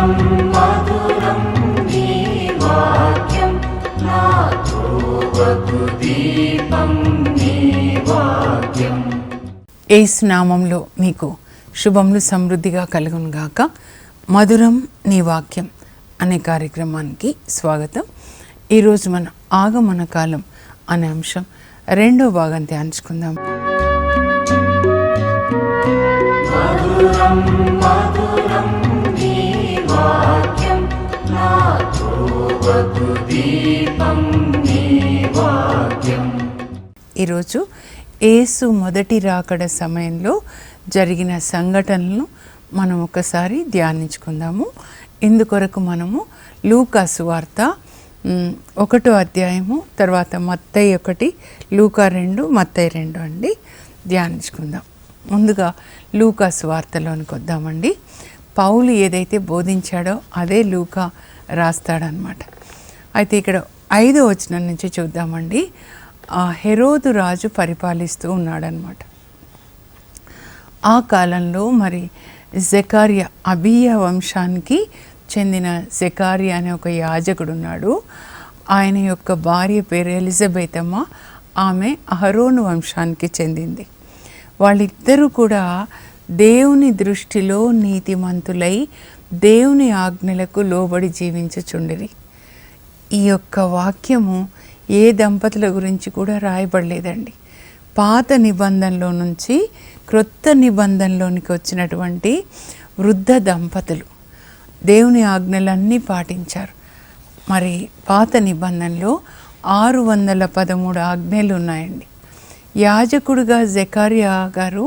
మధురం నీ వాక్యం నా త్రోవకు దీపం నీ వాక్యం. యేసు నామంలో మీకు శుభములు సమృద్ధిగా కలుగునుగాక. మధురం నీ వాక్యం అనే కార్యక్రమానికి స్వాగతం. ఈరోజు మనం ఆగమన కాలం అనే అంశం రెండో భాగం ధ్యానించుకుందాం. మధురం మధురం నీ వాక్యం నా త్రోవకు దీపం నీ వాక్యం. ఈరోజు యేసు మొదటి రాకడ సమయంలో జరిగిన సంఘటనలను మనం ఒకసారి ధ్యానించుకుందాము. ఇందుకొరకు మనము లూకా సువార్త 1వ అధ్యాయము, తర్వాత మత్తయి 1, లూకా 2, మత్తయి 2 అండి ధ్యానించుకుందాం. ముందుగా లూకా సువార్తలోనికి వద్దామండి. పౌలు ఏదైతే బోధించాడో అదే లూకా రాస్తాడనమాట. అయితే ఇక్కడ 5వ వచనం నుంచి చూద్దామండి. హెరోదు రాజు పరిపాలిస్తూ ఉన్నాడనమాట. ఆ కాలంలో మరి జకర్యా, అబీయా వంశానికి చెందిన జకర్యా అనే ఒక యాజకుడు ఉన్నాడు. ఆయన యొక్క భార్య పేరు ఎలిజబెతమ్మ. ఆమె అహరోను వంశానికి చెందింది. వాళ్ళిద్దరూ కూడా దేవుని దృష్టిలో నీతిమంతులై దేవుని ఆజ్ఞలకు లోబడి జీవించుచుండిరి. ఈ యొక్క వాక్యము ఏ దంపతుల గురించి కూడా రాయబడలేదండి. పాత నిబంధనలో నుంచి క్రొత్త నిబంధనలోనికి వచ్చినటువంటి వృద్ధ దంపతులు దేవుని ఆజ్ఞలన్నీ పాటించారు. మరి పాత నిబంధనలో 613 ఆజ్ఞలు ఉన్నాయండి. యాజకుడుగా జకర్యా గారు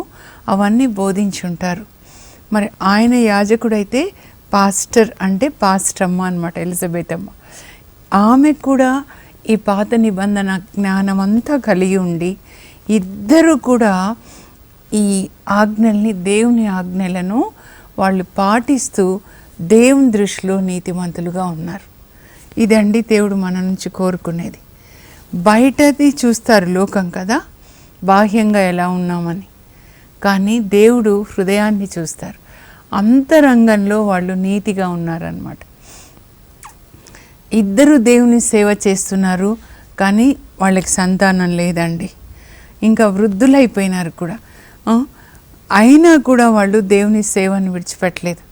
అవన్నీ బోధించుంటారు. మరి ఆయన యాజకుడైతే పాస్టర్ అంటే పాస్టమ్మ అనమాట, ఎలిజబెతమ్మ. ఆమె కూడా ఈ పాత నిబంధన జ్ఞానం అంతా కలిగి ఉండి ఇద్దరు కూడా ఈ ఆజ్ఞల్ని, దేవుని ఆజ్ఞలను వాళ్ళు పాటిస్తూ దేవుని దృష్టిలో నీతిమంతులుగా ఉన్నారు. ఇదండి దేవుడు మన నుంచి కోరుకునేది. బయటది చూస్తారు లోకం కదా, బాహ్యంగా ఎలా ఉన్నామని, కానీ దేవుడు హృదయాన్ని చూస్తారు. అంతరంగంలో వాళ్ళు నీతిగా ఉన్నారన్నమాట. ఇద్దరు దేవుని సేవ చేస్తున్నారు, కానీ వాళ్ళకి సంతానం లేదండి. ఇంకా వృద్ధులైపోయినారు కూడా. అయినా కూడా వాళ్ళు దేవుని సేవను విడిచిపెట్టలేదు.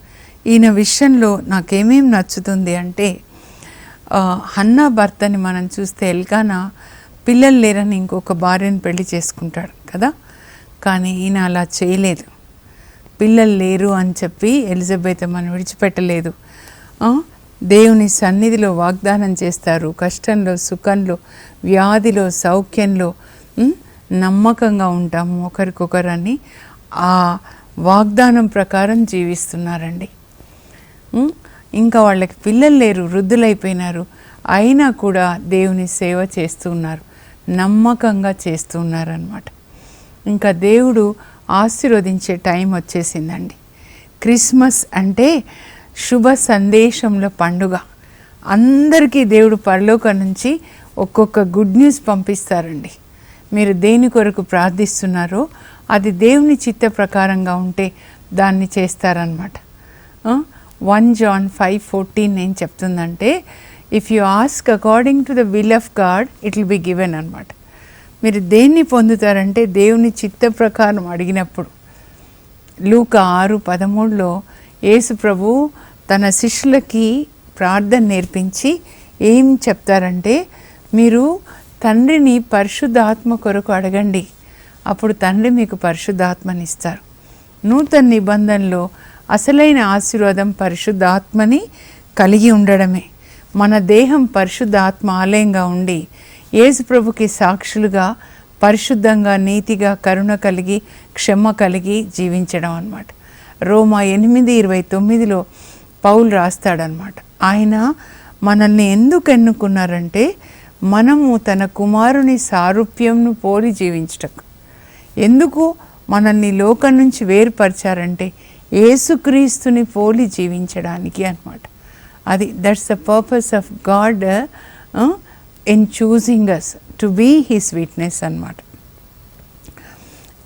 ఈయన విషయంలో నాకేమేం నచ్చుతుంది అంటే, హన్నా భర్తని మనం చూస్తే ఎల్కానా పిల్లలు లేరని ఇంకొక భార్యను పెళ్లి చేసుకుంటాడు కదా, కానీ ఈయన అలా చేయలేదు. పిల్లలు లేరు అని చెప్పి ఎలిజబెతమ్మను విడిచిపెట్టలేదు. దేవుని సన్నిధిలో వాగ్దానం చేస్తారు. కష్టంలో, సుఖంలో, వ్యాధిలో, సౌఖ్యంలో నమ్మకంగా ఉంటాము ఒకరికొకరని ఆ వాగ్దానం ప్రకారం జీవిస్తున్నారండి. ఇంకా వాళ్ళకి పిల్లలు లేరు, వృద్ధులైపోయినారు, అయినా కూడా దేవుని సేవ చేస్తూ ఉన్నారు, నమ్మకంగా చేస్తూ ఉన్నారన్నమాట. ఇంకా దేవుడు ఆశీర్వదించే టైం వచ్చేసిందండి. క్రిస్మస్ అంటే శుభ సందేశంలో పండుగ. అందరికీ దేవుడు పరలోకం నుంచి ఒక్కొక్క గుడ్ న్యూస్ పంపిస్తారండి. మీరు దేని కొరకు ప్రార్థిస్తున్నారో అది దేవుని చిత్త ప్రకారంగా ఉంటే దాన్ని చేస్తారనమాట. 1 John 5:14 ఏం చెప్తుందంటే, if you ask according to the will of God it will be given అనమాట. మీరు దేన్ని పొందుతారంటే దేవుని చిత్త ప్రకారం అడిగినప్పుడు. లూకా 6:13లో యేసు ప్రభు తన శిష్యులకి ప్రార్థన నేర్పించి ఏం చెప్తారంటే, మీరు తండ్రిని పరిశుద్ధాత్మ కొరకు అడగండి, అప్పుడు తండ్రి మీకు పరిశుద్ధాత్మని ఇస్తారు. నూతన నిబంధనలో అసలైన ఆశీర్వాదం పరిశుద్ధాత్మని కలిగి ఉండడమే. మన దేహం పరిశుద్ధాత్మ ఆలయంగా ఉండి యేసు ప్రభుకి సాక్షులుగా పరిశుద్ధంగా, నీతిగా, కరుణ కలిగి, క్షమ కలిగి జీవించడం అన్నమాట. రోమా 8:29లో పౌలు రాస్తాడనమాట. ఆయన మనల్ని ఎందుకు ఎన్నుకున్నారంటే, మనము తన కుమారుని సారూప్యంను పోలి జీవించటకు. ఎందుకు మనల్ని లోకం నుంచి వేరుపరిచారంటే యేసుక్రీస్తుని పోలి జీవించడానికి అన్నమాట. అది that's the purpose of God in choosing us to be his witness అన్నమాట.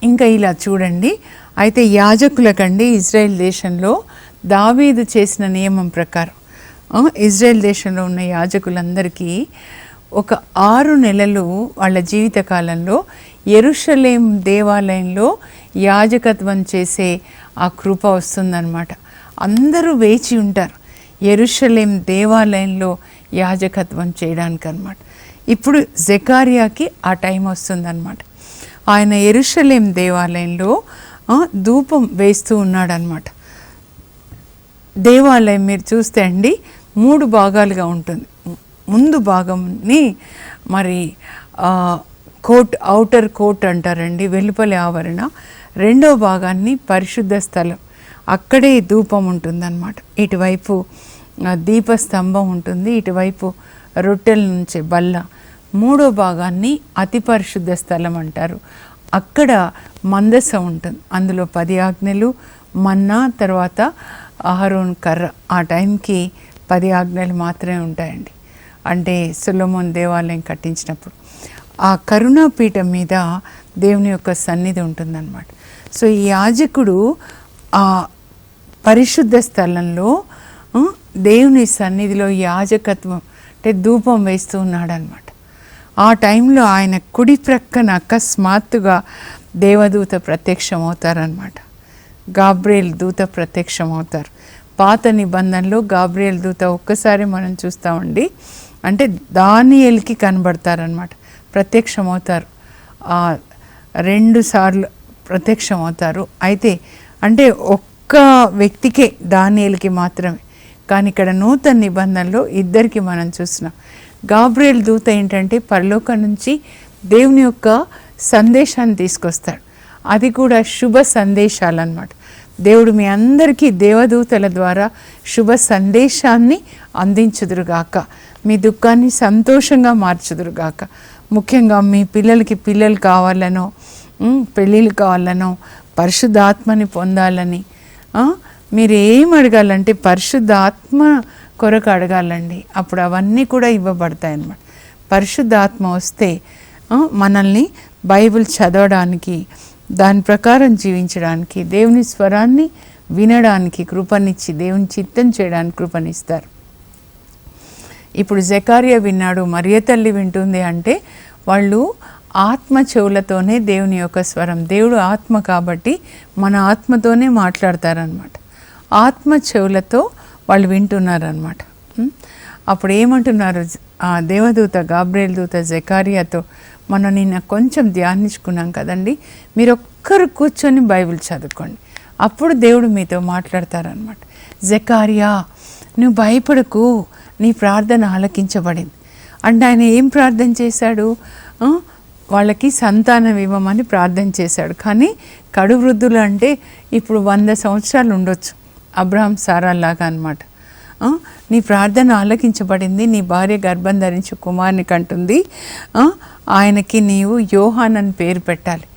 ఇంకా ఇలా చూడండి, అయితే యాజకులకండి ఇజ్రాయెల్ దేశంలో దావీదు చేసిన నియమం ప్రకారం ఇజ్రాయెల్ దేశంలో ఉన్న యాజకులందరికీ ఒక 6 నెలలు వాళ్ళ జీవిత కాలంలో యెరూషలేం దేవాలయంలో యాజకత్వం చేసే ఆ కృప వస్తుందన్నమాట. అందరూ వేచి ఉంటారు యెరూషలేం దేవాలయంలో యాజకత్వం చేయడానికి అన్నమాట. ఇప్పుడు జెకర్యాకి ఆ టైం వస్తుందన్నమాట. ఆయన యెరూషలేం దేవాలయంలో ధూపం వేస్తూ ఉన్నాడనమాట. దేవాలయం మీరు చూస్తే అండి 3 భాగాలుగా ఉంటుంది. ముందు భాగంని మరి ఔటర్ కోట్ అంటారండి, వెలుపలి ఆవరణ. రెండో భాగాన్ని పరిశుద్ధ స్థలం, అక్కడే ధూపం ఉంటుందన్నమాట. ఇటువైపు దీపస్తంభం ఉంటుంది, ఇటువైపు రొట్టెల నుంచి బల్ల. మూడో భాగాన్ని అతి పరిశుద్ధ స్థలం అంటారు. అక్కడ మందసం ఉంటుంది, అందులో 10 ఆజ్ఞలు, మన్నా, తర్వాత అహరోన్ కర్ర. ఆ టైంకి 10 ఆజ్ఞలు మాత్రమే ఉంటాయండి, అంటే సొలొమోన్ దేవాలయం కట్టించినప్పుడు. ఆ కరుణాపీఠం మీద దేవుని యొక్క సన్నిధి ఉంటుందన్నమాట. సో ఈ యాజకుడు ఆ పరిశుద్ధ స్థలంలో దేవుని సన్నిధిలో యాజకత్వం అంటే ధూపం వేస్తూ ఉన్నాడనమాట. ఆ టైంలో ఆయన కుడి ప్రక్కన అకస్మాత్తుగా దేవదూత ప్రత్యక్షమవుతారనమాట. గాబ్రియేల్ దూత ప్రత్యక్షమవుతారు. పాత నిబంధనలో గాబ్రియేల్ దూత ఒక్కసారి మనం చూస్తామండి, అంటే దానియేలుకి కనబడతారనమాట, ప్రత్యక్షమవుతారు. 2 సార్లు ప్రత్యక్షమవుతారు. అయితే అంటే ఒక్క వ్యక్తికే, దానియేలుకి మాత్రమే. కానీ ఇక్కడ నూతన నిబంధనలో ఇద్దరికి మనం చూస్తున్నాం. గాబ్రియేల్ దూత ఏంటంటే పరలోకం నుంచి దేవుని యొక్క సందేశాన్ని తీసుకొస్తాడు. అది కూడా శుభ సందేశాలు అన్నమాట. దేవుడు మీ అందరికీ దేవదూతల ద్వారా శుభ సందేశాన్ని అందించుదురుగాక, మీ దుఃఖాన్ని సంతోషంగా మార్చుదురుగాక. ముఖ్యంగా మీ పిల్లలకి పిల్లలు కావాలనో, పెళ్ళిళ్ళు కావాలనో, పరిశుద్ధాత్మని పొందాలని మీరు ఏం అడగాలంటే పరిశుద్ధాత్మ కొరకు అడగాలండి. అప్పుడు అవన్నీ కూడా ఇవ్వబడతాయి అన్నమాట. పరిశుద్ధాత్మ వస్తే మనల్ని బైబిల్ చదవడానికి, దాని ప్రకారం జీవించడానికి, దేవుని స్వరాన్ని వినడానికి కృపనిచ్చి, దేవుని చిత్తం చేయడానికి కృపనిస్తారు. ఇప్పుడు జెకర్యా విన్నాడు, మరియ తల్లి వింటుంది అంటే వాళ్ళు ఆత్మ చెవులతోనే దేవుని యొక్క స్వరం, దేవుడు ఆత్మ కాబట్టి మన ఆత్మతోనే మాట్లాడతారనమాట. ఆత్మ చెవులతో వాళ్ళు వింటున్నారనమాట. అప్పుడు ఏమంటున్నారు ఆ దేవదూత గాబ్రియేల్ దూత జెకర్యాతో, మనం నిన్న కొంచెం ధ్యానించుకున్నాం కదండి, మీరు ఒక్కరు కూర్చొని బైబిల్ చదువుకోండి, అప్పుడు దేవుడు మీతో మాట్లాడతారనమాట. జెకర్యా, నువ్వు భయపడకు, నీ ప్రార్థన ఆలకించబడింది. అంటే ఆయన ఏం ప్రార్థన చేశాడు? వాళ్ళకి సంతానం ఇవ్వమని ప్రార్థన చేశాడు. కానీ కడు వృద్ధులు అంటే ఇప్పుడు 100 సంవత్సరాలు ఉండొచ్చు, అబ్రహాం సారాలాగా అనమాట. నీ ప్రార్థన ఆలకించబడింది, నీ భార్య గర్భం ధరించి కుమారుని కంటుంది, ఆయనకి నీవు యోహాన్ అని పేరు పెట్టాలి.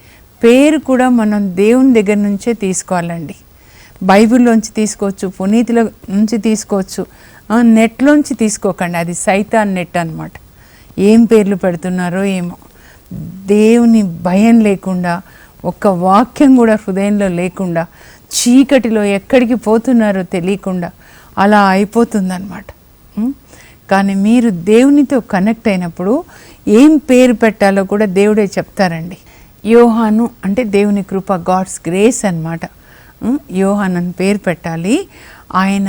పేరు కూడా మనం దేవుని దగ్గర నుంచే తీసుకోవాలండి. బైబిల్లోంచి తీసుకోవచ్చు, పునీతుల నుంచి తీసుకోవచ్చు, నెట్లోంచి తీసుకోకండి. అది సైతాన్ నెట్ అనమాట. ఏం పేర్లు పెడుతున్నారో ఏమో, దేవుని భయం లేకుండా, ఒక్క వాక్యం కూడా హృదయంలో లేకుండా, చీకటిలో ఎక్కడికి పోతున్నారో తెలియకుండా అలా అయిపోతుందన్నమాట. కానీ మీరు దేవునితో కనెక్ట్ అయినప్పుడు ఏం పేరు పెట్టాలో కూడా దేవుడే చెప్తారండి. యోహాను అంటే దేవుని కృప, గాడ్స్ గ్రేస్ అన్నమాట. యోహాన్ అని పేరు పెట్టాలి. ఆయన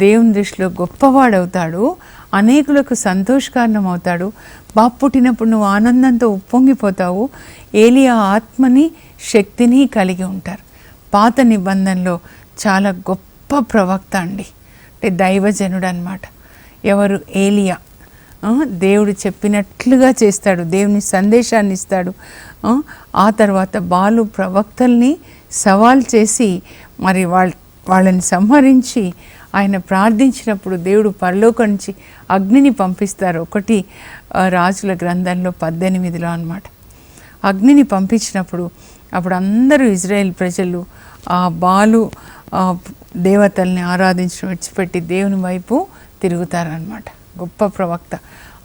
దేవుని దృష్టిలో గొప్పవాడవుతాడు, అనేకులకు సంతోషకారణం అవుతాడు. బాబు పుట్టినప్పుడు నువ్వు ఆనందంతో ఉప్పొంగిపోతావు. ఏలియా ఆత్మని శక్తిని కలిగి ఉంటారు. పాత నిబంధనలో చాలా గొప్ప ప్రవక్త అండి, అంటే దైవజనుడు అన్నమాట. ఎవరు? ఏలియా. దేవుడు చెప్పినట్లుగా చేస్తాడు, దేవుని సందేశాన్ని ఇస్తాడు. ఆ తర్వాత బాలు ప్రవక్తల్ని సవాల్ చేసి మరి వాళ్ళని సంహరించి ఆయన ప్రార్థించినప్పుడు దేవుడు పరలోకం నుంచి అగ్నిని పంపిస్తారు. 1 రాజుల గ్రంథంలో 18లో అన్నమాట. అగ్నిని పంపించినప్పుడు అప్పుడు అందరూ ఇజ్రాయెల్ ప్రజలు ఆ బాలు దేవతల్ని ఆరాధించడం విడిచిపెట్టి దేవుని వైపు తిరుగుతారనమాట. గొప్ప ప్రవక్త.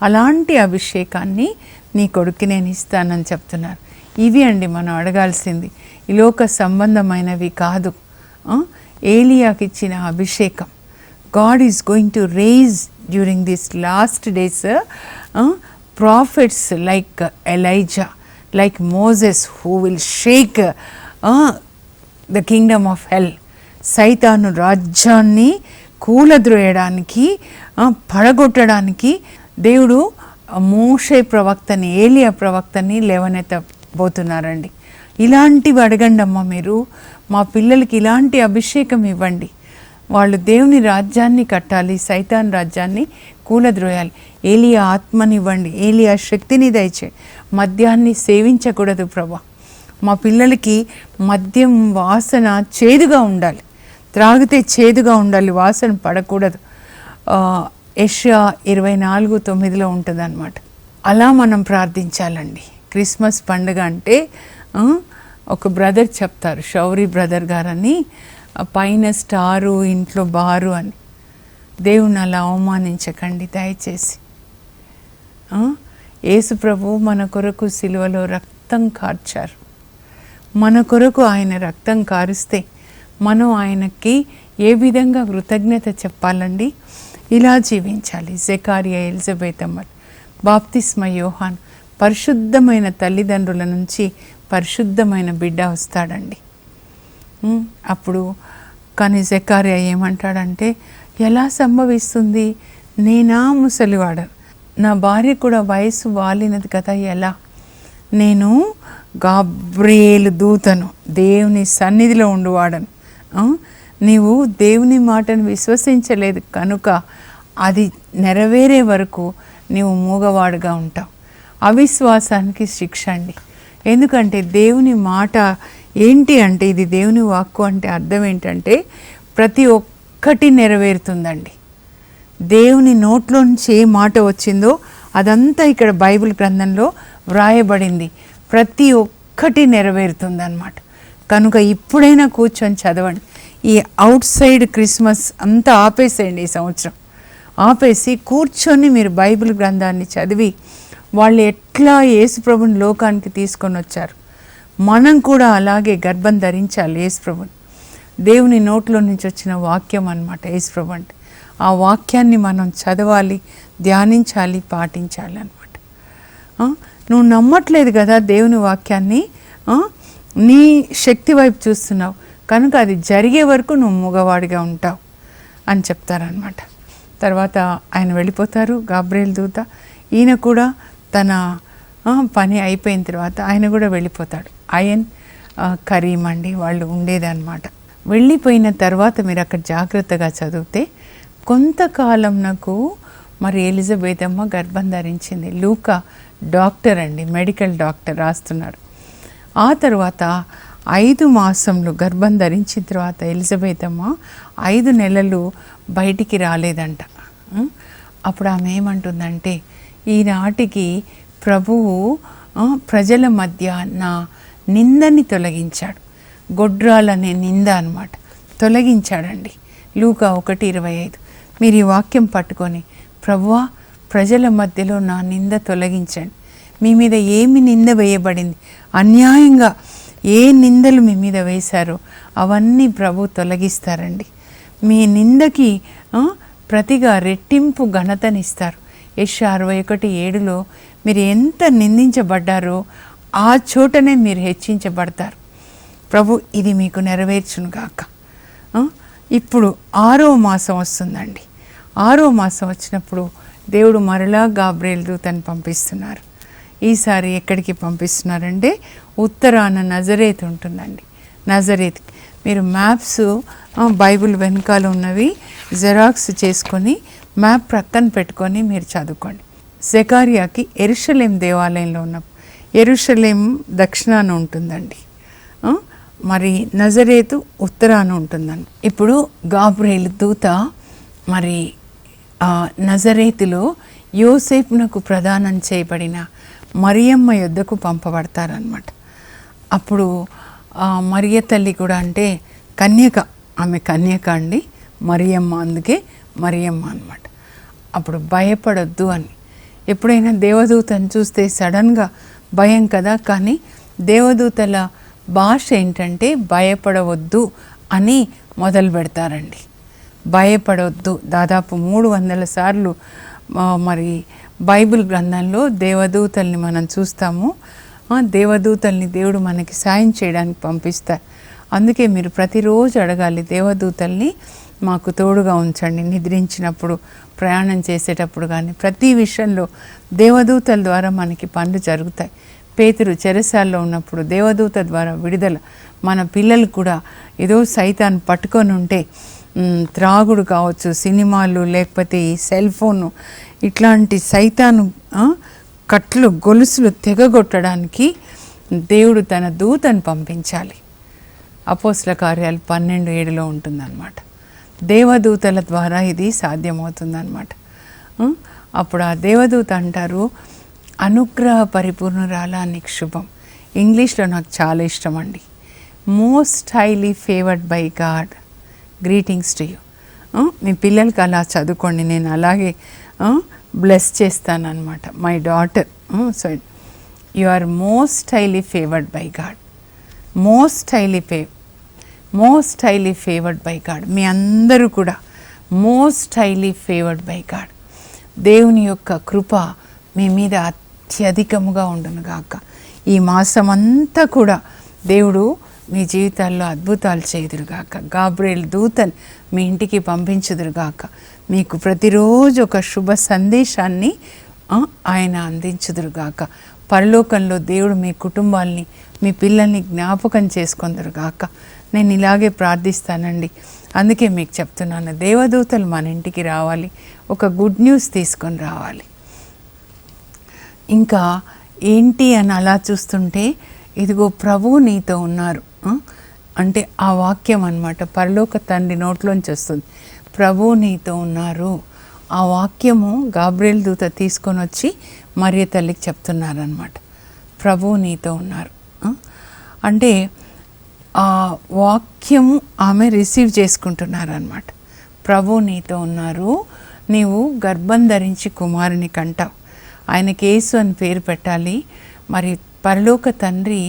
అలాంటి అభిషేకాన్ని నీ కొడుక్కి నేను ఇస్తానని చెప్తున్నారు. ఇవి అండి మనం అడగాల్సింది, ఈ లోక సంబంధమైనవి కాదు. ఏలియాకి ఇచ్చిన అభిషేకం God is going to raise during this last days prophets like Elijah, like Moses, who will shake the kingdom of hell. సైతాను రాజ్యాన్ని కూలద్రోయడానికి పడగొట్టడానికి దేవుడు మోషే ప్రవక్తని, ఏలియా ప్రవక్తని లేవనెత్తబోతున్నారండి. ఇలాంటివి అడగండి అమ్మ, మీరు మా పిల్లలకి ఇలాంటి అభిషేకం ఇవ్వండి. వాళ్ళు దేవుని రాజ్యాన్ని కట్టాలి, సైతాన్ రాజ్యాన్ని కూలద్రోయాలి. ఏలియా ఆత్మనివ్వండి, ఏలియా శక్తిని దయచే. మద్యాన్ని సేవించకూడదు ప్రభా. మా పిల్లలకి మద్యం వాసన చేదుగా ఉండాలి, త్రాగితే చేదుగా ఉండాలి, వాసన పడకూడదు. యెషయా 24:9 ఉంటుంది అన్నమాట. అలా మనం ప్రార్థించాలండి. క్రిస్మస్ పండుగ అంటే ఒక బ్రదర్ చెప్తారు, షౌరీ బ్రదర్ గారని, పైన స్టారు ఇంట్లో బారు అని. దేవుని అలా అవమానించకండి దయచేసి. యేసు ప్రభు మన కొరకు సిలువలో రక్తం కార్చారు. మన కొరకు ఆయన రక్తం కారుస్తే మనం ఆయనకి ఏ విధంగా కృతజ్ఞత చెప్పాలండి? ఇలా జీవించాలి. జెకారియా, ఎలిజబెత్ అమ్మ, బాప్తిస్మ యోహాన్, పరిశుద్ధమైన తల్లిదండ్రుల నుంచి పరిశుద్ధమైన బిడ్డ వస్తాడండి. అప్పుడు కానీ జెకారియా ఏమంటాడంటే, ఎలా సంభవిస్తుంది? నేనా ముసలివాడ, నా భార్య కూడా వయసు వాలినది కదా, ఎలా? నేను గాబ్రియేలు దూతను, దేవుని సన్నిధిలో ఉండువాడను. నీవు దేవుని మాటను విశ్వసించలేదు కనుక అది నెరవేరే వరకు నీవు మూగవాడుగా ఉంటావు. అవిశ్వాసానికి శిక్ష అండి. ఎందుకంటే దేవుని మాట ఏంటి అంటే, ఇది దేవుని వాక్కు అంటే అర్థం ఏంటంటే ప్రతి ఒక్కటి నెరవేరుతుందండి. దేవుని నోట్లో నుంచి ఏ మాట వచ్చిందో అదంతా ఇక్కడ బైబిల్ గ్రంథంలో వ్రాయబడింది. ప్రతి ఒక్కటి నెరవేరుతుంది అన్నమాట. కనుక ఇప్పుడైనా కూర్చొని చదవండి. ఈ అవుట్ సైడ్ క్రిస్మస్ అంతా ఆపేసేయండి. ఈ సంవత్సరం ఆపేసి కూర్చొని మీరు బైబిల్ గ్రంథాన్ని చదివి, వాళ్ళు ఎట్లా యేసుప్రభుని లోకానికి తీసుకొని వచ్చారు, మనం కూడా అలాగే గర్భం ధరించాలి యేసుప్రభుని. దేవుని నోట్లో నుంచి వచ్చిన వాక్యం అన్నమాట యేసుప్రభు అంటే. ఆ వాక్యాన్ని మనం చదవాలి, ధ్యానించాలి, పాటించాలి అన్నమాట. నువ్వు నమ్మట్లేదు కదా దేవుని వాక్యాన్ని, నీ శక్తి వైపు చూస్తున్నావు కనుక అది జరిగే వరకు నువ్వు మూగవాడిగా ఉంటావు అని చెప్తారనమాట. తర్వాత ఆయన వెళ్ళిపోతారు, గాబ్రియేలు దూత. ఈయన కూడా తన పని అయిపోయిన తర్వాత ఆయన కూడా వెళ్ళిపోతాడు. అయన్ కరీం అండి వాళ్ళు ఉండేదన్నమాట. వెళ్ళిపోయిన తర్వాత మీరు అక్కడ జాగ్రత్తగా చదివితే కొంతకాలం నాకు మరి ఎలిజబెత్ అమ్మ గర్భం ధరించింది. లూకా డాక్టర్ అండి, మెడికల్ డాక్టర్ రాస్తున్నారు. ఆ తర్వాత 5 మాసంలో గర్భం ధరించిన తర్వాత ఎలిజబెత్ అమ్మ 5 నెలలు బయటికి రాలేదంట. అప్పుడు ఆమె ఏమంటుందంటే, ఈనాటికి ప్రభువు ప్రజల మధ్య నా నిందని తొలగించాడు. గొడ్రాలనే నింద అన్నమాట తొలగించాడండి. లూకా 1:25. మీరు ఈ వాక్యం పట్టుకొని, ప్రభువా ప్రజల మధ్యలో నా నింద తొలగించండి. మీ మీద ఏమి నింద వేయబడింది, అన్యాయంగా ఏ నిందలు మీ మీద వేశారో అవన్నీ ప్రభు తొలగిస్తారండి. మీ నిందకి ప్రతిగా రెట్టింపు ఘనతనిస్తారు. యెషయా 61:7 మీరు ఎంత నిందించబడ్డారో ఆ చోటనే మీరు హెచ్చించబడతారు. ప్రభు ఇది మీకు నెరవేర్చును గాక. ఇప్పుడు 6వ మాసం వస్తుందండి. 6వ మాసం వచ్చినప్పుడు దేవుడు మరలా గాబ్రియేలు దూతని పంపిస్తున్నారు. ఈసారి ఎక్కడికి పంపిస్తున్నారంటే ఉత్తరాన నజరేత్ ఉంటుందండి. నజరేత్ మీరు మ్యాప్స్ బైబిల్ వెనకాల ఉన్నవి జెరాక్స్ చేసుకొని మ్యాప్ ప్రక్కన పెట్టుకొని మీరు చదువుకోండి. జెకారియాకి యెరూషలేం దేవాలయంలో ఉన్న యెరూషలేం దక్షిణాన ఉంటుందండి, మరి నజరేతు ఉత్తరాన ఉంటుందండి. ఇప్పుడు గాబ్రియేలు దూత మరి నజరేతులో యోసేపునకు ప్రదానం చేయబడిన మరియమ్మ యొద్దకు పంపబడతారనమాట. అప్పుడు మరియ తల్లి కూడా అంటే కన్యక, ఆమె కన్యక అండి మరియమ్మ, అందుకే మరియమ్మ అనమాట. అప్పుడు భయపడొద్దు అని. ఎప్పుడైనా దేవదూతను చూస్తే సడన్గా భయం కదా, కానీ దేవదూతల భాష ఏంటంటే భయపడవద్దు అని మొదలు పెడతారండి. భయపడొద్దు. దాదాపు 300 సార్లు మరి బైబిల్ గ్రంథంలో దేవదూతల్ని మనం చూస్తాము. దేవదూతల్ని దేవుడు మనకి సాయం చేయడానికి పంపిస్తారు. అందుకే మీరు ప్రతిరోజు అడగాలి, దేవదూతల్ని మాకు తోడుగా ఉంచండి. నిద్రించినప్పుడు, ప్రయాణం చేసేటప్పుడు కానీ ప్రతి విషయంలో దేవదూతల ద్వారా మనకి పనులు జరుగుతాయి. పేతురు చెరసాల్లో ఉన్నప్పుడు దేవదూత ద్వారా విడుదల. మన పిల్లలు కూడా ఏదో సైతాన్ పట్టుకొని ఉంటే, త్రాగుడు కావచ్చు, సినిమాలు, లేకపోతే ఈ సెల్ ఫోను, ఇట్లాంటి సైతాను కట్లు గొలుసులు తెగగొట్టడానికి దేవుడు తన దూతను పంపించాలి. అపోస్తల కార్యాలు 12:7 ఉంటుందన్నమాట. దేవదూతల ద్వారా ఇది సాధ్యమవుతుందన్నమాట. అప్పుడు ఆ దేవదూత అంటారు, అనుగ్రహ పరిపూర్ణురాలా నీకు శుభం. ఇంగ్లీష్లో నాకు చాలా ఇష్టం అండి. Most highly favoured by God, greetings to you. మీ పిల్లలకి అలా చదువుకోండి, నేను అలాగే బ్లెస్ చేస్తానన్నమాట. My daughter, so you are most highly favoured by God. Most highly favoured by God. మీ అందరూ కూడా most highly favoured by God. దేవుని యొక్క కృప మీ మీద అత్యధికముగా ఉండును గాక. ఈ మాసం అంతా కూడా దేవుడు మీ జీవితాల్లో అద్భుతాలు చేయుదురుగాక. గాబ్రియేల్ దూతను మీ ఇంటికి పంపించుదురుగాక. మీకు ప్రతిరోజు ఒక శుభ సందేశాన్ని ఆయన అందించుదురుగాక. పరలోకంలో దేవుడు మీ కుటుంబాల్ని, మీ పిల్లల్ని జ్ఞాపకం చేసుకొందురుగాక. నేను ఇలాగే ప్రార్థిస్తానండి. అందుకే మీకు చెప్తున్నాను, దేవదూతలు మన ఇంటికి రావాలి, ఒక గుడ్ న్యూస్ తీసుకొని రావాలి. ఇంకా ఏంటి అని అలా చూస్తుంటే, ఇదిగో ప్రభువు నీతో ఉన్నారు అంటే ఆ వాక్యం అన్నమాట. పరలోక తండ్రి నోట్లోంచి వస్తుంది, ప్రభువు నీతో ఉన్నారు. ఆ వాక్యము గాబ్రియేల్ దూత తీసుకొని వచ్చి మరియ తల్లికి చెప్తున్నారనమాట. ప్రభువు నీతో ఉన్నారు అంటే ఆ వాక్యము ఆమె రిసీవ్ చేసుకుంటున్నారనమాట. ప్రభువు నీతో ఉన్నారు, నీవు గర్భం ధరించి కుమారుని కంటావు, ఆయనకి యేసు అని పేరు పెట్టాలి. మరి పరలోక తండ్రి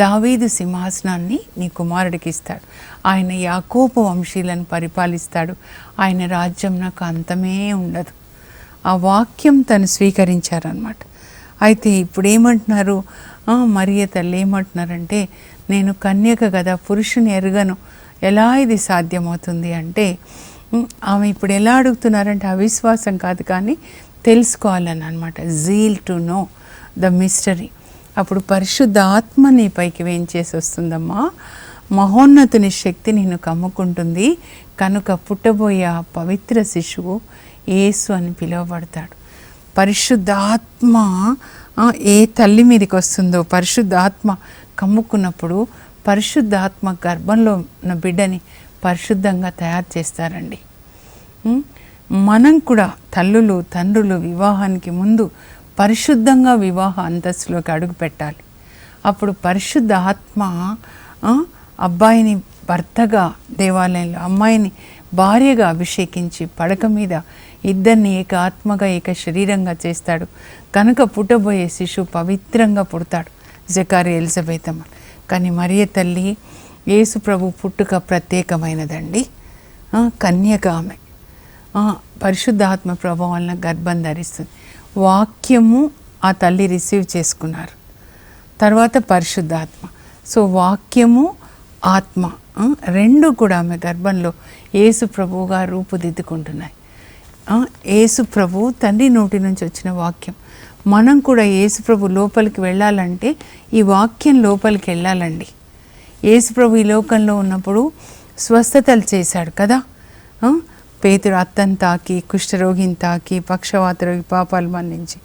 దావీదు సింహాసనాన్ని నీ కుమారుడికి ఇస్తాడు, ఆయన యాకోబు వంశీయులను పరిపాలిస్తాడు, ఆయన రాజ్యం నాకు అంతమే ఉండదు. ఆ వాక్యం తను స్వీకరించారనమాట. అయితే ఇప్పుడు ఏమంటున్నారు, మరియ తల్లి ఏమంటున్నారంటే, నేను కన్యక కదా, పురుషుని ఎరుగను, ఎలా ఇది సాధ్యమవుతుంది అంటే, ఆమె ఇప్పుడు ఎలా అడుగుతున్నారంటే అవిశ్వాసం కాదు కానీ తెలుసుకోవాలని అనమాట. Zeal to know the mystery. అప్పుడు పరిశుద్ధ ఆత్మ నీ పైకి వేయించేసి వస్తుందమ్మా, మహోన్నతుని శక్తి నిన్ను కమ్ముకుంటుంది, కనుక పుట్టబోయే ఆ పవిత్ర శిశువు యేసు అని పిలువబడతాడు. పరిశుద్ధాత్మ ఏ తల్లి మీదకి వస్తుందో, పరిశుద్ధాత్మ కమ్ముకున్నప్పుడు పరిశుద్ధాత్మ గర్భంలో ఉన్న బిడ్డని పరిశుద్ధంగా తయారు చేస్తారండి. మనం కూడా తల్లులు తండ్రులు వివాహానికి ముందు పరిశుద్ధంగా వివాహ అంతస్తులోకి అడుగు పెట్టాలి. అప్పుడు పరిశుద్ధ ఆత్మ అబ్బాయిని భర్తగా దేవాలయంలో, అమ్మాయిని భార్యగా అభిషేకించి పడక మీద ఇద్దరిని ఏక ఆత్మగా ఏక శరీరంగా చేస్తాడు. కనుక పుట్టబోయే శిశువు పవిత్రంగా పుడతాడు, జకరియా ఎలిజబెత్ అమ్మ. కానీ మరియ తల్లి యేసు ప్రభు పుట్టుక ప్రత్యేకమైనదండి. కన్యక ఆమె, పరిశుద్ధాత్మ ప్రభావం వలన గర్భం ధరిస్తుంది. వాక్యము ఆ తల్లి రిసీవ్ చేసుకున్నారు, తర్వాత పరిశుద్ధాత్మ. సో వాక్యము ఆత్మ రెండు కూడా ఆమె గర్భంలో యేసు ప్రభువుగా రూపుదిద్దుకుంటున్నాయి. యేసు ప్రభు తండ్రి నోటి నుంచి వచ్చిన వాక్యం. మనం కూడా యేసు ప్రభు లోపలికి వెళ్ళాలంటే ఈ వాక్యం లోపలికి వెళ్ళాలండి. యేసు ప్రభు ఈ లోకంలో ఉన్నప్పుడు స్వస్థతలు చేశాడు కదా. పేతురు అత్తను తాకి, కుష్ఠరోగిని తాకి, పక్షవాత రోగి పాపాలు మన్నించి.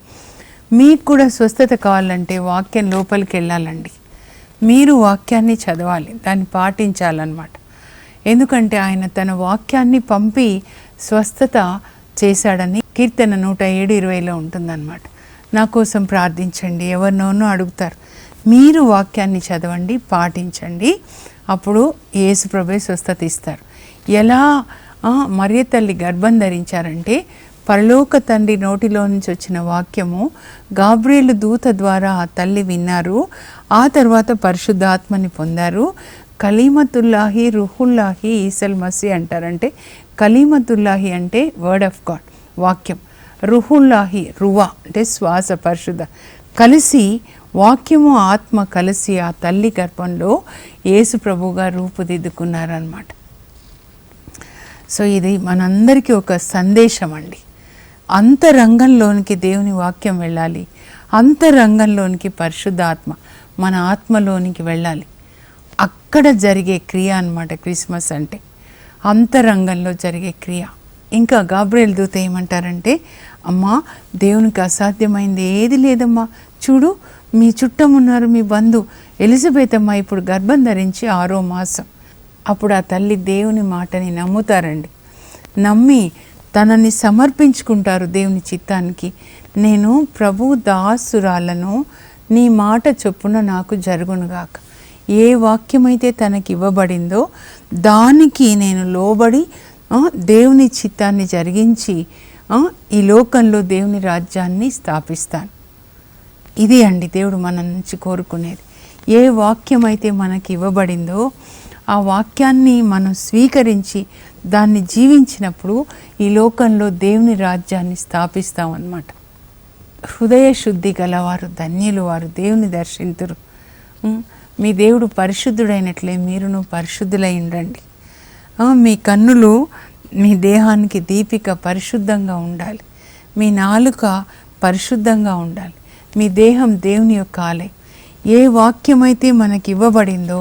మీకు కూడా స్వస్థత కావాలంటే వాక్యం లోపలికి వెళ్ళాలండి. మీరు వాక్యాన్ని చదవాలి, దాన్ని పాటించాలన్నమాట. ఎందుకంటే ఆయన తన వాక్యాన్ని పంపి స్వస్థత చేశాడని కీర్తన 107:20 ఉంటుందన్నమాట. నా కోసం ప్రార్థించండి, ఎవరినోనో అడుగుతారు. మీరు వాక్యాన్ని చదవండి, పాటించండి, అప్పుడు యేసు ప్రభువే స్వస్థత ఇస్తారు. ఎలా మరియ తల్లి గర్భం ధరించారంటే పరలోక తండ్రి నోటిలో నుంచి వచ్చిన వాక్యము గాబ్రియేలు దూత ద్వారా ఆ తల్లి విన్నారు. ఆ తర్వాత పరిశుద్ధాత్మని పొందారు. కలీమతుల్లాహి రుహుల్లాహి ఈసల్ మసీ అంటారంటే కలీమతుల్లాహి అంటే వర్డ్ ఆఫ్ గాడ్, వాక్యం. రుహుల్లాహి రువా అంటే శ్వాస, పరిశుద్ధ కలిసి వాక్యము ఆత్మ కలిసి ఆ తల్లి గర్భంలో యేసు ప్రభువుగా రూపుదిద్దుకున్నారన్నమాట. సో ఇది మనందరికీ ఒక సందేశం అండి. అంతరంగంలోనికి దేవుని వాక్యం వెళ్ళాలి, అంతరంగంలోనికి పరిశుద్ధాత్మ మన ఆత్మలోనికి వెళ్ళాలి. అక్కడ జరిగే క్రియ అన్నమాట క్రిస్మస్ అంటే, అంతరంగంలో జరిగే క్రియ. ఇంకా గాబ్రియల్ దూత ఏమంటారంటే, అమ్మా దేవునికి అసాధ్యమైంది ఏది లేదమ్మా, చూడు మీ చుట్టమున్నారు మీ బంధు ఎలిజబెత్ అమ్మ ఇప్పుడు గర్భం ధరించి 6వ మాసం. అప్పుడు ఆ తల్లి దేవుని మాటని నమ్ముతారండి, నమ్మి తనని సమర్పించుకుంటారు దేవుని చిత్తానికి. నేను ప్రభు దాసురాలను, నీ మాట చొప్పున నాకు జరుగునుగాక. ఏ వాక్యమైతే తనకి ఇవ్వబడిందో దానికి నేను లోబడి దేవుని చిత్తాన్ని జరిగించి ఈ లోకంలో దేవుని రాజ్యాన్ని స్థాపిస్తాను. ఇది అండి దేవుడు మన నుంచి కోరుకునేది. ఏ వాక్యమైతే మనకి ఇవ్వబడిందో ఆ వాక్యాన్ని మనం స్వీకరించి దాన్ని జీవించినప్పుడు ఈ లోకంలో దేవుని రాజ్యాన్ని స్థాపిస్తామన్నమాట. హృదయ శుద్ధి గలవారు ధన్యులు, వారు దేవుని దర్శింతురు. మీ దేవుడు పరిశుద్ధుడైనట్లే మీరును పరిశుద్ధులై ఉండండి. మీ కన్నులు మీ దేహానికి దీపిక, పరిశుద్ధంగా ఉండాలి. మీ నాలుక పరిశుద్ధంగా ఉండాలి. మీ దేహం దేవుని యొక్క ఆలయం. ఏ వాక్యమైతే మనకి ఇవ్వబడిందో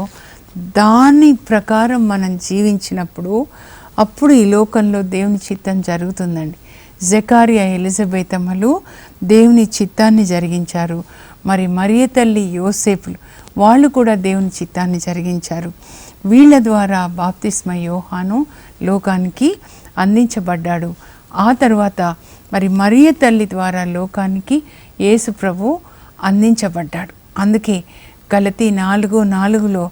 దాని ప్రకారం మనం జీవించినప్పుడు అప్పుడు ఈ లోకంలో దేవుని చిత్తం జరుగుతుందండి. జకరియా, ఎలిజబెత్ అమ్మలు దేవుని చిత్తాన్ని జరిగించారు. మరి మరియ తల్లి, యోసేపులు వాళ్ళు కూడా దేవుని చిత్తాన్ని జరిగించారు. వీళ్ళ ద్వారా బాప్తిస్మ యోహాను లోకానికి అందించబడ్డాడు. ఆ తర్వాత మరి మరియ తల్లి ద్వారా లోకానికి యేసు ప్రభు అందించబడ్డాడు. అందుకే గలతీ 4:4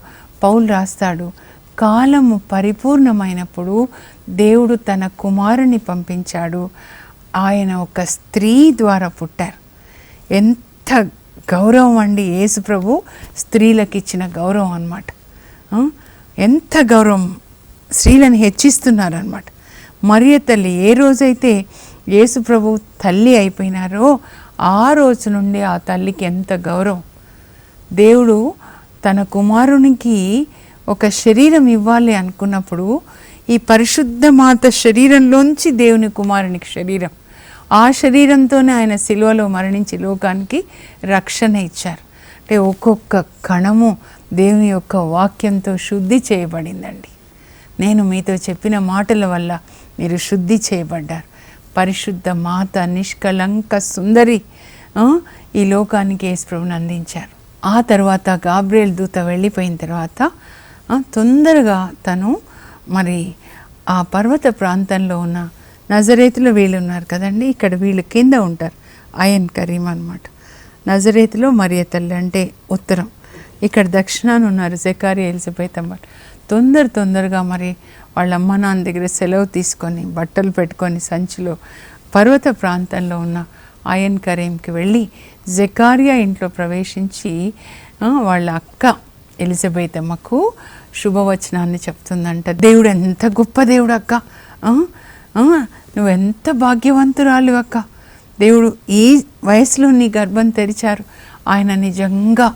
పౌలు రాస్తాడు, కాలము పరిపూర్ణమైనప్పుడు దేవుడు తన కుమారుని పంపించాడు. ఆయన ఒక స్త్రీ ద్వారా పుట్టారు. ఎంత గౌరవం అండి యేసు ప్రభు స్త్రీలకు ఇచ్చిన గౌరవం అన్నమాట. ఎంత గౌరవం, స్త్రీలను హెచ్చిస్తున్నారన్నమాట. మరియ తల్లి ఏ రోజైతే యేసు ప్రభు తల్లి అయిపోయినారో ఆ రోజు నుండి ఆ తల్లికి ఎంత గౌరవం. దేవుడు తన కుమారునికి ఒక శరీరం ఇవ్వాలి అనుకున్నప్పుడు ఈ పరిశుద్ధ మాత శరీరంలోంచి దేవుని కుమారునికి శరీరం, ఆ శరీరంతోనే ఆయన సిలువలో మరణించి లోకానికి రక్షణ ఇచ్చారు. అంటే ఒక్కొక్క కణము దేవుని యొక్క వాక్యంతో శుద్ధి చేయబడిందండి. నేను మీతో చెప్పిన మాటల వల్ల మీరు శుద్ధి చేయబడ్డారు. పరిశుద్ధ మాత, నిష్కలంక సుందరి ఈ లోకానికి యేసు ప్రభువుని అందించారు. ఆ తర్వాత గాబ్రియల్ దూత వెళ్ళిపోయిన తర్వాత తొందరగా తను మరి ఆ పర్వత ప్రాంతంలో ఉన్న నజరేతులో వీళ్ళు ఉన్నారు కదండి, ఇక్కడ వీళ్ళు కింద ఉంటారు, అయన్ కరీం అన్నమాట. నజరేతులో మరియ తల్లి అంటే ఉత్తరం, ఇక్కడ దక్షిణాన ఉన్నారు జకరియా, ఎలిజబెత్ అమ్మ. తొందరగా మరి వాళ్ళ అమ్మ నాన్న దగ్గర సెలవు తీసుకొని బట్టలు పెట్టుకొని సంచిలో పర్వత ప్రాంతంలో ఉన్న అయన్ కరీంకి వెళ్ళి జకరియా ఇంట్లో ప్రవేశించి వాళ్ళ అక్క ఎలిజబెత్ అమ్మకు శుభవచనాన్ని చెప్తుందంట. దేవుడు ఎంత గొప్ప దేవుడు అక్క, నువ్వెంత భాగ్యవంతురాలు అక్క, దేవుడు ఈ వయసులో నీ గర్భం తెరిచారు, ఆయన నిజంగా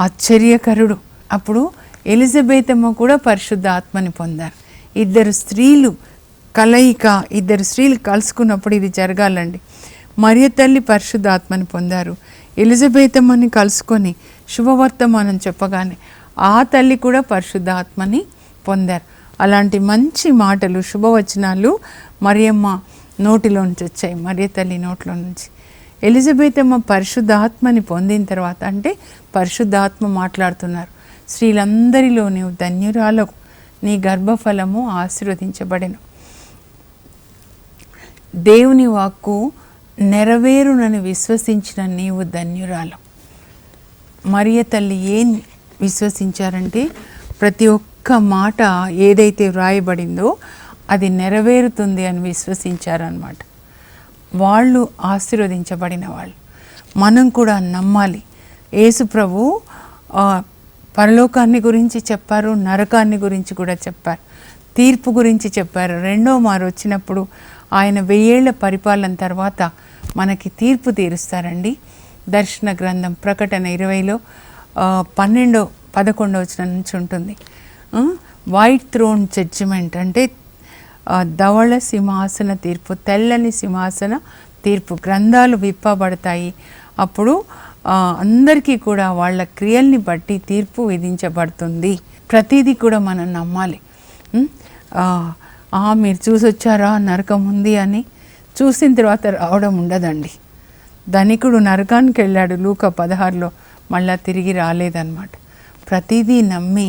ఆశ్చర్యకరుడు. అప్పుడు ఎలిజబెత్ అమ్మ కూడా పరిశుద్ధ ఆత్మని పొందారు. ఇద్దరు స్త్రీలు కలుసుకున్నప్పుడు ఇది జరగాలండి. మరియ తల్లి పరిశుద్ధ ఆత్మని పొందారు. ఎలిజబెత్ అమ్మని కలుసుకొని శుభవర్తమానం చెప్పగానే ఆ తల్లి కూడా పరిశుద్ధ ఆత్మని పొందారు. అలాంటి మంచి మాటలు, శుభవచనాలు మరియమ్మ నోటిలోంచి వచ్చాయి, మరియ తల్లి నోట్లో నుంచి. ఎలిజబెత్ అమ్మ పరిశుద్ధాత్మని పొందిన తర్వాత అంటే పరిశుద్ధాత్మ మాట్లాడుతున్నారు, స్త్రీలందరిలో నీవు ధన్యురాలకు, నీ గర్భఫలము ఆశీర్వదించబడెను, దేవుని వాక్కు నెరవేరునని విశ్వసించిన నీవు ధన్యురాలు. మరియ తల్లి ఏం విశ్వసించారంటే ప్రతి ఒక్క మాట ఏదైతే వ్రాయబడిందో అది నెరవేరుతుంది అని విశ్వసించారన్నమాట. వాళ్ళు ఆశీర్వదించబడిన వాళ్ళు. మనం కూడా నమ్మాలి. యేసు ప్రభు పరలోకాన్ని గురించి చెప్పారు, నరకాన్ని గురించి కూడా చెప్పారు, తీర్పు గురించి చెప్పారు. రెండో మారు వచ్చినప్పుడు ఆయన 1000 ఏళ్ల పరిపాలన తర్వాత మనకి తీర్పు తీరుస్తారండి. దర్శన గ్రంథం ప్రకటన 20లో 11 వచనం నుంచి ఉంటుంది. వైట్ థ్రోన్ జడ్జిమెంట్ అంటే ధవళ సింహాసన తీర్పు, తెల్లని సింహాసన తీర్పు. గ్రంథాలు విప్పబడతాయి. అప్పుడు అందరికీ కూడా వాళ్ళ క్రియల్ని బట్టి తీర్పు విధించబడుతుంది. ప్రతిదీ కూడా మనం నమ్మాలి. మీరు చూసొచ్చారా నరకం ఉంది అని, చూసిన తర్వాత రావడం ఉండదండి. ధనికుడు నరకానికి వెళ్ళాడు లూకా 16లో, మళ్ళా తిరిగి రాలేదన్నమాట. ప్రతిదీ నమ్మి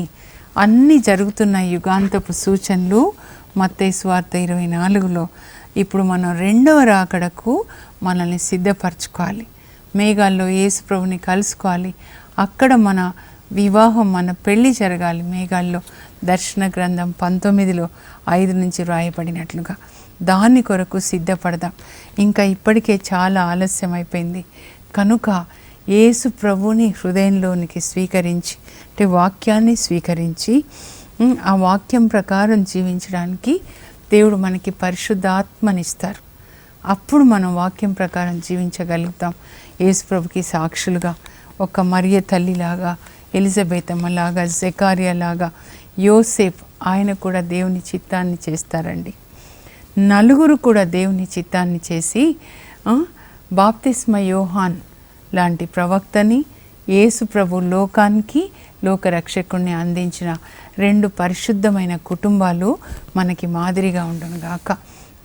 అన్నీ జరుగుతున్న యుగాంతపు సూచనలు మత్తయి సువార్త 24లో. ఇప్పుడు మనం రెండవ రాకడకు మనల్ని సిద్ధపరచుకోవాలి. మేఘాల్లో యేసు ప్రభుని కలుసుకోవాలి. అక్కడ మన వివాహం, మన పెళ్ళి జరగాలి మేఘాల్లో. దర్శన గ్రంథం 19లో 5 నుంచి రాయబడినట్లుగా దాని కొరకు సిద్ధపడదాం. ఇంకా ఇప్పటికే చాలా ఆలస్యం అయిపోయింది కనుక యేసు ప్రభుని హృదయంలోనికి స్వీకరించి, అంటే వాక్యాన్ని స్వీకరించి ఆ వాక్యం ప్రకారం జీవించడానికి దేవుడు మనకి పరిశుద్ధాత్మనిస్తారు. అప్పుడు మనం వాక్యం ప్రకారం జీవించగలుగుతాం. యేసు ప్రభుకి సాక్షులుగా ఒక మరియ తల్లిలాగా, ఎలిజబెత్ అమ్మలాగా, జెకారియా లాగా, యోసేపు ఆయన కూడా దేవుని చిత్తాన్ని చేస్తారండి. నలుగురు కూడా దేవుని చిత్తాన్ని చేసి బాప్తిస్మ యోహాన్ లాంటి ప్రవక్తని, యేసు ప్రభు లోకానికి లోకరక్షకుణ్ణి అందించిన 2 పరిశుద్ధమైన కుటుంబాలు మనకి మాదిరిగా ఉండను గాక.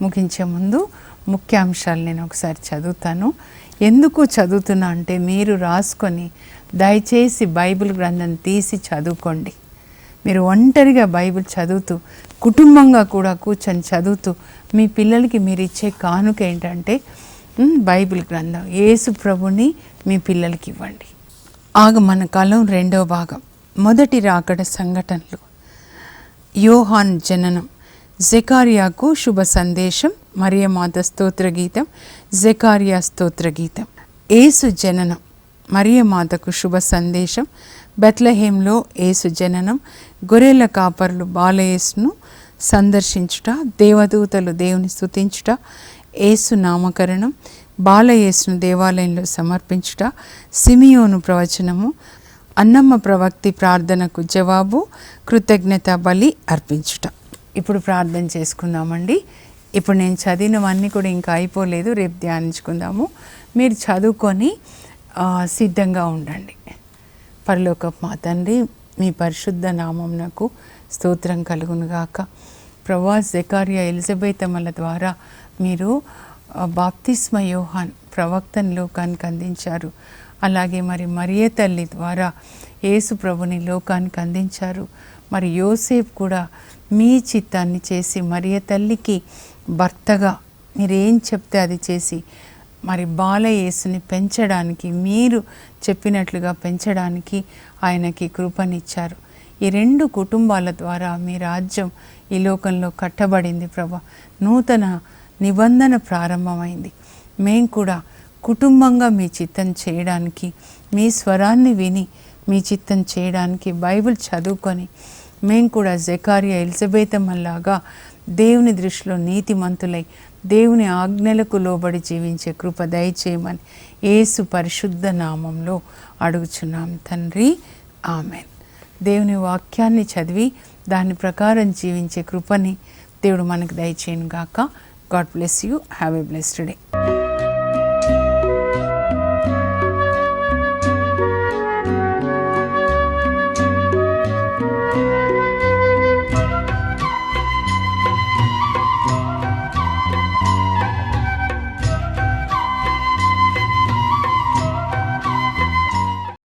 ముగించే ముందు ముఖ్యాంశాలు నేను ఒకసారి చదువుతాను. ఎందుకు చదువుతున్నా అంటే మీరు రాసుకొని దయచేసి బైబిల్ గ్రంథం తీసి చదువుకోండి. మీరు ఒంటరిగా బైబిల్ చదువుతూ, కుటుంబంగా కూడా కూర్చొని చదువుతూ, మీ పిల్లలకి మీరు ఇచ్చే కానుక ఏంటంటే బైబిల్ గ్రంథం, యేసు ప్రభుని మీ పిల్లలకి ఇవ్వండి. ఆగమన కాలం 2వ భాగం. మొదటి రాకడ సంఘటనలు. యోహాన్ జననం, జెకారియాకు శుభ సందేశం, మరియమాత స్తోత్ర గీతం, జెకారియా స్తోత్ర గీతం. యేసు జననం, మరియమాతకు శుభ సందేశం, బెత్లెహేంలో యేసు జననం, గొర్రెల కాపరులు బాలయేసును సందర్శించుట, దేవదూతలు దేవుని స్తుతించుట, యేసు నామకరణం, బాలయేసును దేవాలయంలో సమర్పించుట, సిమియోను ప్రవచనము, అన్నమ్మ ప్రవక్తి ప్రార్థనకు జవాబు, కృతజ్ఞత బలి అర్పించుట. ఇప్పుడు ప్రార్థన చేసుకుందామండి. ఇప్పుడు నేను చదివినవన్నీ కూడా ఇంకా అయిపోలేదు, రేపు ధ్యానించుకుందాము. మీరు చదువుకొని సిద్ధంగా ఉండండి. పరలోకపు మా తండ్రి, మీ పరిశుద్ధ నామమునకు స్తోత్రం కలుగునుగాక. ప్రభువా, జెకారియా, ఎలిజబెత్ అమ్మల ద్వారా మీరు బాప్తిస్మ యోహాన్ ప్రవక్తని లోకానికి అందించారు. అలాగే మరి మరియ తల్లి ద్వారా యేసు ప్రభుని లోకానికి అందించారు. మరి యోసేపు కూడా మీ చిత్తాన్ని చేసి మరియ తల్లికి భర్తగా మీరేం చెప్తే అది చేసి మరి బాలయేసుని పెంచడానికి, మీరు చెప్పినట్లుగా పెంచడానికి ఆయనకి కృపనిచ్చారు. ఈ 2 కుటుంబాల ద్వారా మీ రాజ్యం ఈ లోకంలో కట్టబడింది ప్రభా. నూతన నిబంధన ప్రారంభమైంది. మేము కూడా కుటుంబంగా మీ చిత్తం చేయడానికి, మీ స్వరాన్ని విని మీ చిత్తం చేయడానికి బైబిల్ చదువుకొని మేము కూడా జెకారియా, ఎలిజబెత్ అమ్మలాగా దేవుని దృష్టిలో నీతిమంతులై దేవుని ఆజ్ఞలకు లోబడి జీవించే కృప దయచేయమని యేసు పరిశుద్ధ నామంలో అడుగుచున్నాం తండ్రి, ఆమెన్. దేవుని వాక్యాన్ని చదివి దాని ప్రకారం జీవించే కృపని దేవుడు మనకు దయచేయను గాక. God bless you. Have a blessed day.